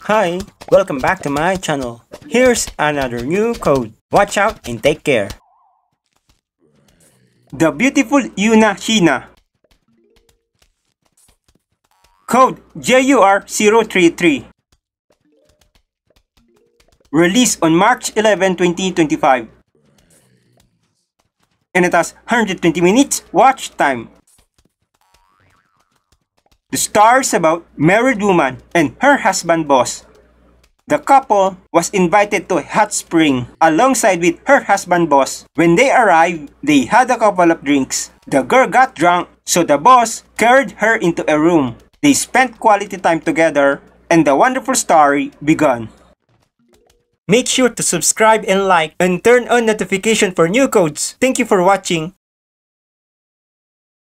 Hi, welcome back to my channel. Here's another new code. Watch out and take care. The beautiful Yuna Hina. Code JUR033. Released on March 11, 2025. And it has 120 minutes watch time. The story is about married woman and her husband boss. The couple was invited to a hot spring alongside with her husband boss. When they arrived, they had a couple of drinks. The girl got drunk, so the boss carried her into a room. They spent quality time together, and the wonderful story began. Make sure to subscribe and like and turn on notification for new codes. Thank you for watching.